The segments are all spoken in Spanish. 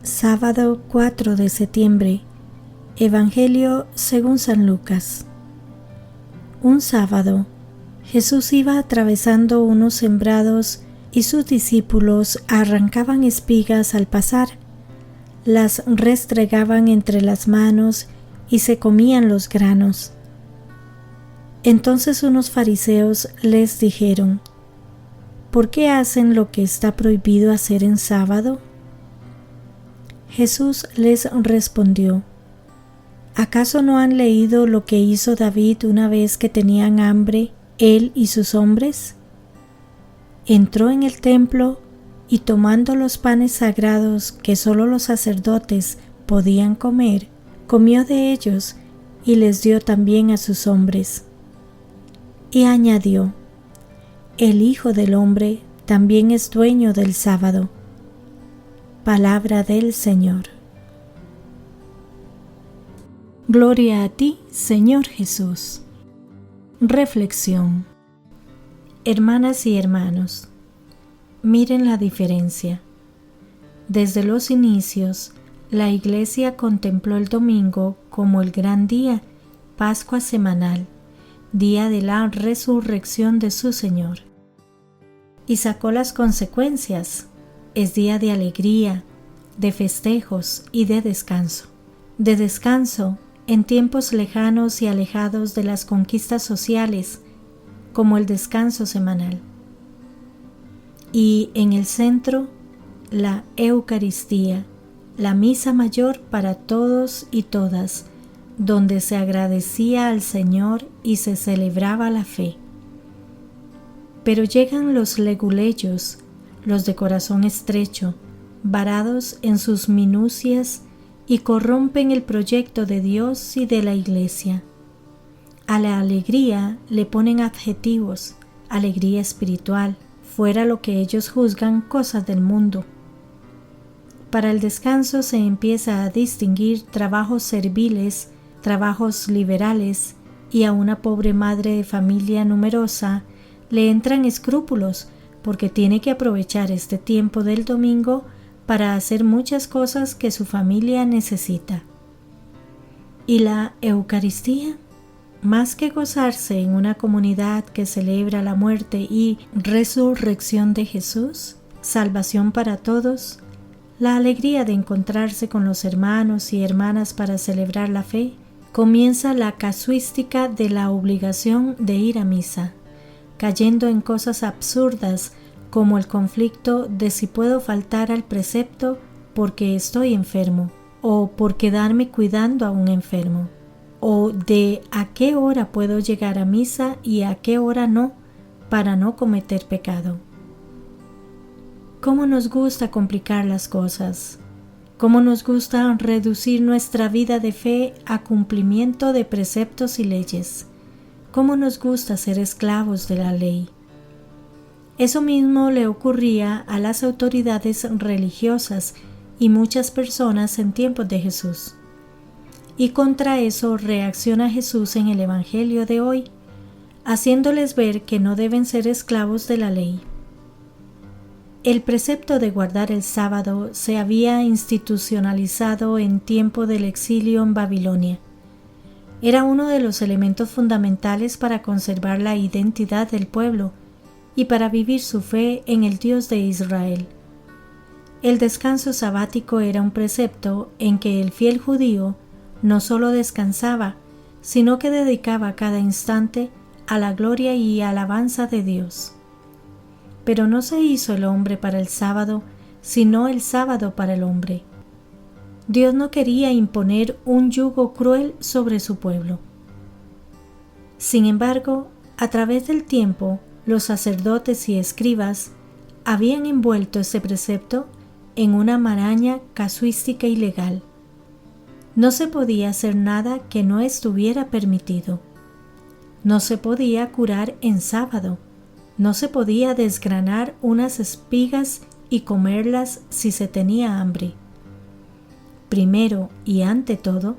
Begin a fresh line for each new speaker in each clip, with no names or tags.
Sábado 4 de septiembre. Evangelio según San Lucas. Un sábado, Jesús iba atravesando unos sembrados y sus discípulos arrancaban espigas al pasar, las restregaban entre las manos y se comían los granos. Entonces unos fariseos les dijeron: ¿Por qué hacen lo que está prohibido hacer en sábado? Jesús les respondió: ¿Acaso no han leído lo que hizo David una vez que tenían hambre, él y sus hombres? Entró en el templo y tomando los panes sagrados que solo los sacerdotes podían comer, comió de ellos y les dio también a sus hombres. Y añadió: El Hijo del Hombre también es dueño del sábado. Palabra del Señor. Gloria a ti, Señor Jesús. Reflexión. Hermanas y hermanos, miren la diferencia. Desde los inicios, la Iglesia contempló el domingo como el gran día, Pascua semanal, día de la resurrección de su Señor. Y sacó las consecuencias. Es día de alegría, de festejos y de descanso. De descanso en tiempos lejanos y alejados de las conquistas sociales, como el descanso semanal. Y en el centro, la Eucaristía, la misa mayor para todos y todas, donde se agradecía al Señor y se celebraba la fe. Pero llegan los leguleyos, los de corazón estrecho, varados en sus minucias, y corrompen el proyecto de Dios y de la Iglesia. A la alegría le ponen adjetivos: alegría espiritual, fuera lo que ellos juzgan cosas del mundo. Para el descanso se empieza a distinguir trabajos serviles, trabajos liberales, y a una pobre madre de familia numerosa le entran escrúpulos porque tiene que aprovechar este tiempo del domingo para hacer muchas cosas que su familia necesita. ¿Y la Eucaristía? Más que gozarse en una comunidad que celebra la muerte y resurrección de Jesús, salvación para todos, la alegría de encontrarse con los hermanos y hermanas para celebrar la fe, comienza la casuística de la obligación de ir a misa, cayendo en cosas absurdas como el conflicto de si puedo faltar al precepto porque estoy enfermo, o por quedarme cuidando a un enfermo, o de a qué hora puedo llegar a misa y a qué hora no, para no cometer pecado. ¿Cómo nos gusta complicar las cosas? ¿Cómo nos gusta reducir nuestra vida de fe a cumplimiento de preceptos y leyes? ¿Cómo nos gusta ser esclavos de la ley? Eso mismo le ocurría a las autoridades religiosas y muchas personas en tiempos de Jesús. Y contra eso reacciona Jesús en el Evangelio de hoy, haciéndoles ver que no deben ser esclavos de la ley. El precepto de guardar el sábado se había institucionalizado en tiempo del exilio en Babilonia. Era uno de los elementos fundamentales para conservar la identidad del pueblo y para vivir su fe en el Dios de Israel. El descanso sabático era un precepto en que el fiel judío no solo descansaba, sino que dedicaba cada instante a la gloria y alabanza de Dios. Pero no se hizo el hombre para el sábado, sino el sábado para el hombre. Dios no quería imponer un yugo cruel sobre su pueblo. Sin embargo, a través del tiempo, los sacerdotes y escribas habían envuelto ese precepto en una maraña casuística y legal. No se podía hacer nada que no estuviera permitido. No se podía curar en sábado. No se podía desgranar unas espigas y comerlas si se tenía hambre. Primero y ante todo,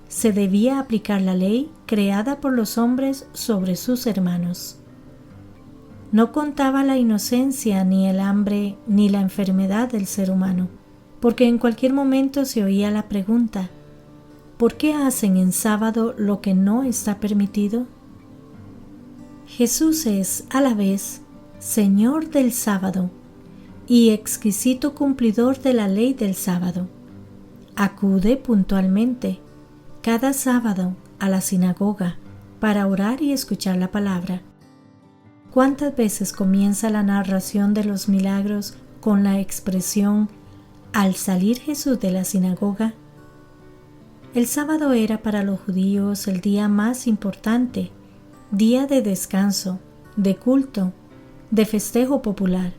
se debía aplicar la ley creada por los hombres sobre sus hermanos. No contaba la inocencia, ni el hambre, ni la enfermedad del ser humano. porque en cualquier momento se oía la pregunta: ¿por qué hacen en sábado lo que no está permitido? Jesús es, a la vez, Señor del sábado y exquisito cumplidor de la ley del sábado. Acude puntualmente cada sábado a la sinagoga para orar y escuchar la palabra. ¿Cuántas veces comienza la narración de los milagros con la expresión «al salir Jesús de la sinagoga»? El sábado era para los judíos el día más importante, día de descanso, de culto, de festejo popular.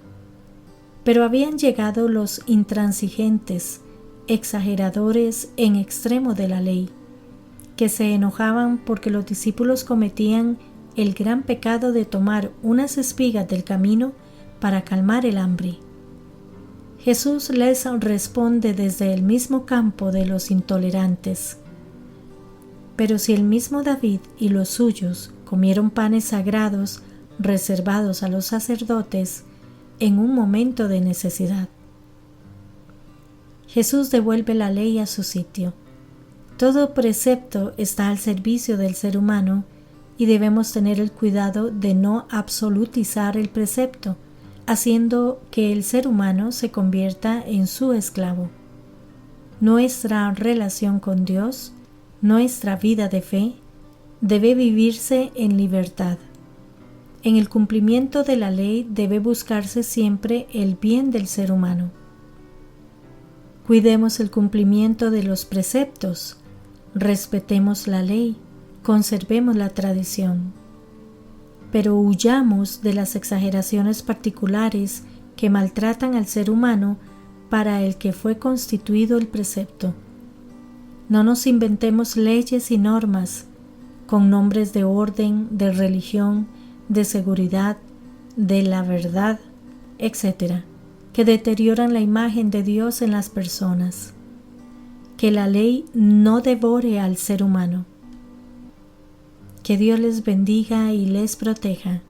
Pero habían llegado los intransigentes, exageradores en extremo de la ley, que se enojaban porque los discípulos cometían el gran pecado de tomar unas espigas del camino para calmar el hambre. Jesús les responde desde el mismo campo de los intolerantes: pero si el mismo David y los suyos comieron panes sagrados reservados a los sacerdotes en un momento de necesidad. Jesús devuelve la ley a su sitio. Todo precepto está al servicio del ser humano y debemos tener el cuidado de no absolutizar el precepto, haciendo que el ser humano se convierta en su esclavo. Nuestra relación con Dios, nuestra vida de fe, debe vivirse en libertad. En el cumplimiento de la ley debe buscarse siempre el bien del ser humano. Cuidemos el cumplimiento de los preceptos, respetemos la ley, conservemos la tradición. Pero huyamos de las exageraciones particulares que maltratan al ser humano para el que fue constituido el precepto. No nos inventemos leyes y normas con nombres de orden, de religión, de seguridad, de la verdad, etc., que deterioran la imagen de Dios en las personas. Que la ley no devore al ser humano. Que Dios les bendiga y les proteja.